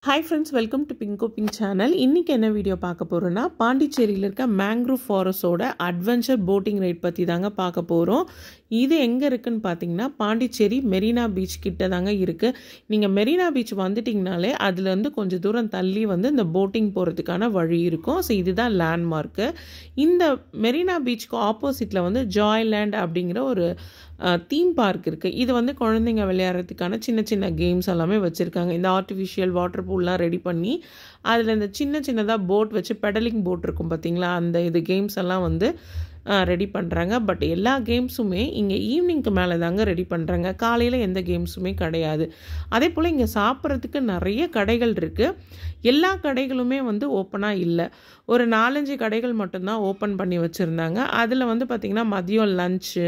Hi friends, welcome to Pinko Pink channel. இன்னைக்கு என்ன video பார்க்க போறோம்னா பாண்டிச்சேரியில இருக்க மேங்க்ரோவ் ஃபாரஸ்டோட அட்வென்ச்சர் போட்டிங் ரைட் பத்தி தாங்க பார்க்க போறோம். இது எங்க இருக்குன்னு பாத்தீங்கன்னா பாண்டிச்சேரி மெரினா பீச் கிட்ட தாங்க இருக்கு. நீங்க மெரினா பீச் வந்துட்டீங்கனாலே அதுல இருந்து கொஞ்சம் தூரம் தள்ளி வந்து இந்த போட்டிங் போறதுக்கான வழி இருக்கும். சோ இதுதான் லேண்ட்மார்க். இந்த மெரினா பீச்சுக்கு ஆப்போசிட்ல வந்து ஜாய்லேண்ட் அப்படிங்கிற ஒரு தீம் பார்க் இருக்குது. இது வந்து குழந்தைங்க விளையாடுறதுக்கான சின்ன சின்ன கேம்ஸ் எல்லாமே வச்சுருக்காங்க. இந்த ஆர்டிஃபிஷியல் வாட்டர் பூல்லாம் ரெடி பண்ணி அதில் இந்த சின்னதாக போட் வச்சு பெடலிங் போட் இருக்கும் பார்த்தீங்களா, அந்த இது கேம்ஸ் எல்லாம் வந்து ரெடி பண்ணுறாங்க. பட் எல்லா கேம்ஸுமே இங்கே ஈவினிங்க்கு மேலே தாங்க ரெடி பண்ணுறாங்க. காலையில் எந்த கேம்ஸுமே கிடையாது. அதே போல் இங்கே சாப்பிட்றதுக்கு நிறைய கடைகள் இருக்குது. எல்லா கடைகளுமே வந்து ஓப்பனாக இல்லை. ஒரு 4-5 கடைகள் மட்டும்தான் ஓப்பன் பண்ணி வச்சுருந்தாங்க. அதில் வந்து பார்த்திங்கன்னா மதியம் லஞ்சு,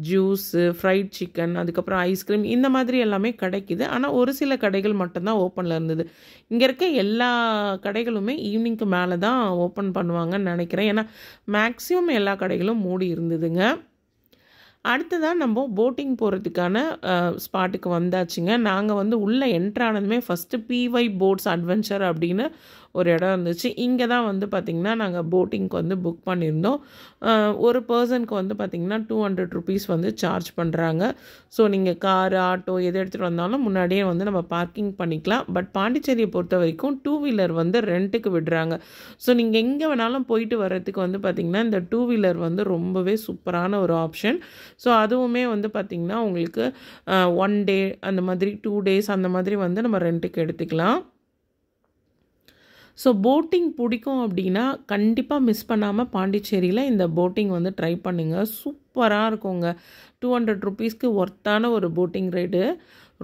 ஜூஸு, ஃப்ரைட் சிக்கன், அதுக்கப்புறம் ஐஸ்கிரீம் இந்த மாதிரி எல்லாமே கிடைக்கிது. ஆனால் ஒரு சில கடைகள் மட்டும்தான் ஓப்பனில் இருந்தது. இங்கே இருக்க எல்லா கடைகளுமே ஈவினிங்க்கு மேலே தான் ஓப்பன் பண்ணுவாங்கன்னு நினைக்கிறேன். ஏன்னா மேக்ஸிமம் எல்லா கடைகளும் மூடி இருந்ததுங்க. அடுத்ததான் நம்ம போட்டிங் போகிறதுக்கான ஸ்பாட்டுக்கு வந்தாச்சுங்க. நாங்கள் வந்து உள்ளே என்ட்ரானதுமே ஃபஸ்ட்டு PY போட்ஸ் அட்வென்ச்சர் அப்படின்னு ஒரு இடம் இருந்துச்சு. இங்கே தான் வந்து பார்த்திங்கன்னா நாங்கள் போட்டிங்க்கு வந்து புக் பண்ணியிருந்தோம். ஒரு பர்சனுக்கு வந்து பார்த்திங்கன்னா 200 rupees வந்து சார்ஜ் பண்ணுறாங்க. ஸோ நீங்கள் காரு, ஆட்டோ எது எடுத்துகிட்டு வந்தாலும் முன்னாடியே வந்து நம்ம பார்க்கிங் பண்ணிக்கலாம். பட் பாண்டிச்சேரியை பொறுத்த வரைக்கும் 2 வீலர் வந்து ரெண்ட்டுக்கு விடுறாங்க. ஸோ நீங்கள் எங்கே வேணாலும் போயிட்டு வர்றதுக்கு வந்து பார்த்திங்கன்னா இந்த 2 வீலர் வந்து ரொம்பவே சூப்பரான ஒரு ஆப்ஷன். ஸோ அதுவுமே வந்து பார்த்திங்கன்னா உங்களுக்கு 1 டே அந்த மாதிரி 2 days அந்த மாதிரி வந்து நம்ம ரெண்ட்டுக்கு எடுத்துக்கலாம். ஸோ போட்டிங் பிடிக்கும் அப்படின்னா கண்டிப்பாக மிஸ் பண்ணாமல் பாண்டிச்சேரியில் இந்த போட்டிங் வந்து ட்ரை பண்ணுங்கள். சூப்பராக இருக்குங்க. 200 rupeesக்கு ஒர்த்தான ஒரு போட்டிங் ரைடு,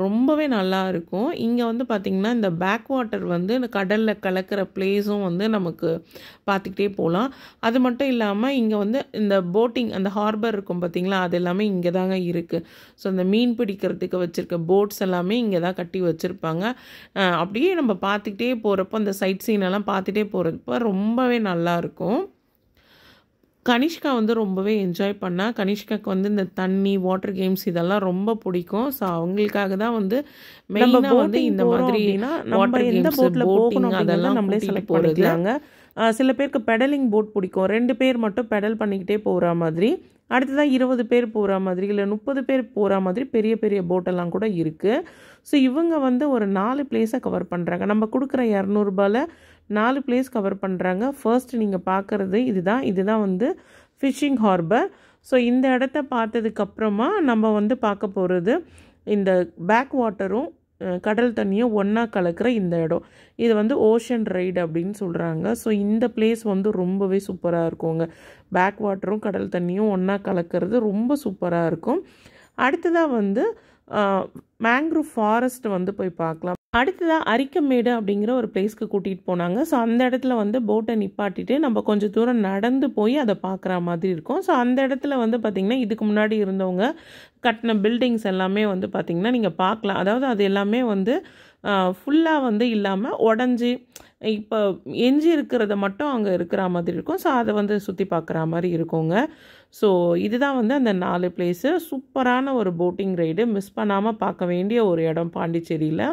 ரொம்பவே நல்லா இருக்கும். இங்கே வந்து பார்த்திங்கன்னா இந்த பேக் வாட்டர் வந்து இந்த கடலில் கலக்கிற பிளேஸும் வந்து நமக்கு பார்த்துக்கிட்டே போகலாம். அது மட்டும் இல்லாமல் இங்கே வந்து இந்த போட்டிங் அந்த ஹார்பர் இருக்கும் பார்த்திங்களா, அது எல்லாமே இங்கே தாங்க இருக்குது. ஸோ இந்த மீன் பிடிக்கிறதுக்கு வச்சுருக்க போட்ஸ் எல்லாமே இங்கே தான் கட்டி வச்சுருப்பாங்க. அப்படியே நம்ம பார்த்துக்கிட்டே போகிறப்போ அந்த சைட் சீன் எல்லாம் பார்த்துட்டே போகிறப்ப ரொம்பவே நல்லாயிருக்கும். கனிஷ்கா வந்து ரொம்பவே என்ஜாய் பண்ணா. கனிஷ்காக்கு வந்து இந்த தண்ணி, வாட்டர் கேம்ஸ் இதெல்லாம் ரொம்ப பிடிக்கும். ஸோ அவங்களுக்காக தான் வந்து மெயினாக வந்து இந்த மாதிரி வாட்டர் கேம்ஸ், போட்டிங் அதெல்லாம் நம்மளே செலக்ட் பண்ணிக்கலாங்க. சில பேருக்கு பெடலிங் போட் பிடிக்கும். 2 பேர் மட்டும் பெடல் பண்ணிக்கிட்டே போகிற மாதிரி, அடுத்ததாக 20 பேர் போகிற மாதிரி, இல்லை 30 பேர் போகிற மாதிரி பெரிய பெரிய போட்டெல்லாம் கூட இருக்குது. ஸோ இவங்க வந்து ஒரு 4 பிளேஸை கவர் பண்ணுறாங்க. நம்ம கொடுக்குற 200 ரூபாயில் 4 பிளேஸ் கவர் பண்ணுறாங்க. ஃபர்ஸ்ட் நீங்கள் பார்க்குறது இதுதான் வந்து ஃபிஷிங் ஹார்பர். ஸோ இந்த இடத்த பார்த்ததுக்கப்புறமா நம்ம வந்து பார்க்க போகிறது இந்த பேக் வாட்டரும் கடல் தண்ணியும் ஒன்றா கலக்கிற இந்த இடம். இது வந்து ஓஷன் ரைடு அப்படின்னு சொல்கிறாங்க. ஸோ இந்த பிளேஸ் வந்து ரொம்பவே சூப்பராக இருக்குங்க. பேக் வாட்டரும் கடல் தண்ணியும் ஒன்றா கலக்கிறது ரொம்ப சூப்பராக இருக்கும். அடுத்ததாக வந்து மேங்க்ரோவ் ஃபாரஸ்ட் வந்து போய் பார்க்கலாம். அடுத்ததாக அரிக்கமேடு அப்படிங்கிற ஒரு பிளேஸ்க்கு கூட்டிகிட்டு போனாங்க. ஸோ அந்த இடத்துல வந்து போட்டை நிப்பாட்டிட்டு நம்ம கொஞ்சம் தூரம் நடந்து போய் அதை பார்க்குற மாதிரி இருக்கும். ஸோ அந்த இடத்துல வந்து பார்த்திங்கன்னா இதுக்கு முன்னாடி இருந்தவங்க கட்டின பில்டிங்ஸ் எல்லாமே வந்து பார்த்திங்கன்னா நீங்கள் பார்க்கலாம். அதாவது அது எல்லாமே வந்து ஃபுல்லாக வந்து இல்லாமல் உடஞ்சி இப்போ எஞ்சி இருக்கிறத மட்டும் அங்கே இருக்கிற மாதிரி இருக்கும். ஸோ அதை வந்து சுற்றி பார்க்குற மாதிரி இருக்குங்க. ஸோ இதுதான் வந்து அந்த 4 பிளேஸு. சூப்பரான ஒரு போட்டிங் ரைடு, மிஸ் பண்ணாமல் பார்க்க வேண்டிய ஒரு இடம் பாண்டிச்சேரியில்.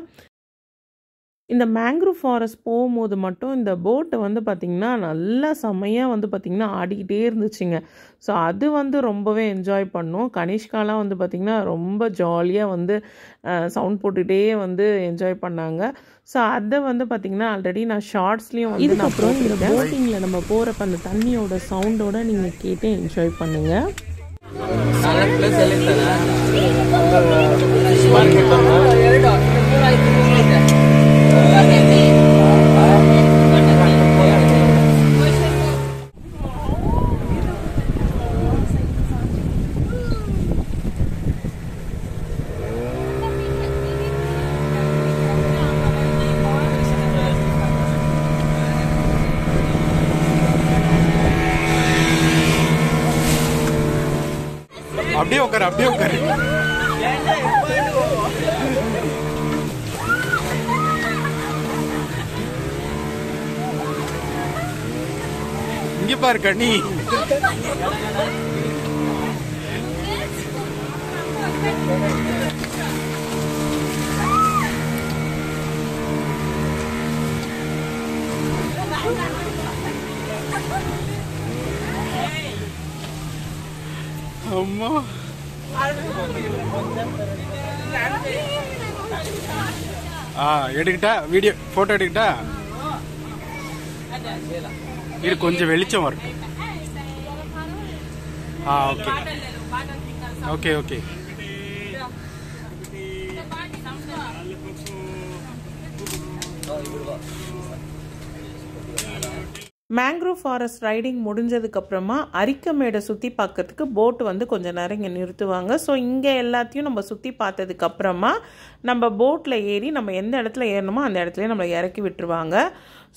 இந்த மேங்க்ரோவ் ஃபாரஸ்ட் போகும்போது மட்டும் இந்த போட்டை வந்து பார்த்திங்கன்னா நல்லா செம்மையாக வந்து பார்த்திங்கன்னா ஆடிக்கிட்டே இருந்துச்சுங்க. ஸோ அது வந்து ரொம்பவே என்ஜாய் பண்ணோம். கனிஷ்காலாம் வந்து பார்த்திங்கன்னா ரொம்ப ஜாலியாக வந்து சவுண்ட் போட்டுகிட்டே வந்து என்ஜாய் பண்ணாங்க. ஸோ அதை வந்து பார்த்திங்கன்னா ஆல்ரெடி நான் ஷார்ட்ஸ்லேயும் வந்து இதுக்கப்புறம் இந்த போட்டிங்கில் நம்ம போகிறப்ப அந்த தண்ணியோட சவுண்டோட நீங்கள் கேட்டு என்ஜாய் பண்ணுங்கள். அப்படியே உட்காரு. இங்க பாரு கண்ணி. அம்மா எடுக்கிட்டா வீடியோ போட்டோ எடுக்கிட்டா இது கொஞ்சம் வெளிச்சம் வரும் okay okay okay mangrove forest riding முடிஞ்சதுக்கப்புறமா அரிக்கமேடை சுற்றி பார்க்கறதுக்கு போட் வந்து கொஞ்சம் நேரம் இங்கே நிறுத்துவாங்க. ஸோ இங்கே எல்லாத்தையும் நம்ம சுற்றி பார்த்ததுக்கப்புறமா நம்ம போட்டில் ஏறி நம்ம எந்த இடத்துல ஏறணுமோ அந்த இடத்துல நம்மளை இறக்கி விட்டுருவாங்க.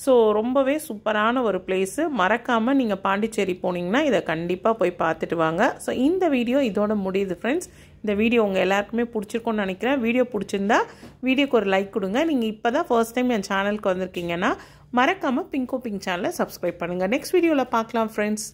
ஸோ ரொம்பவே சூப்பரான ஒரு பிளேஸு. மறக்காமல் நீங்கள் பாண்டிச்சேரி போனீங்கன்னா இதை கண்டிப்பாக போய் பார்த்துட்டு வாங்க. ஸோ இந்த வீடியோ இதோட முடியுது ஃப்ரெண்ட்ஸ். இந்த வீடியோ உங்கள் எல்லாருக்குமே பிடிச்சிருக்கும்னு நினைக்கிறேன். வீடியோ பிடிச்சிருந்தா வீடியோக்கு ஒரு லைக் கொடுங்க. நீங்கள் இப்போ தான் ஃபர்ஸ்ட் டைம் என் சேனலுக்கு வந்திருக்கீங்கன்னா மறக்காமல் பிங்கோ பிங்க் சேனலை சப்ஸ்கிரைப் பண்ணுங்கள். நெக்ஸ்ட் வீடியோவில் பார்க்கலாம் ஃப்ரெண்ட்ஸ்.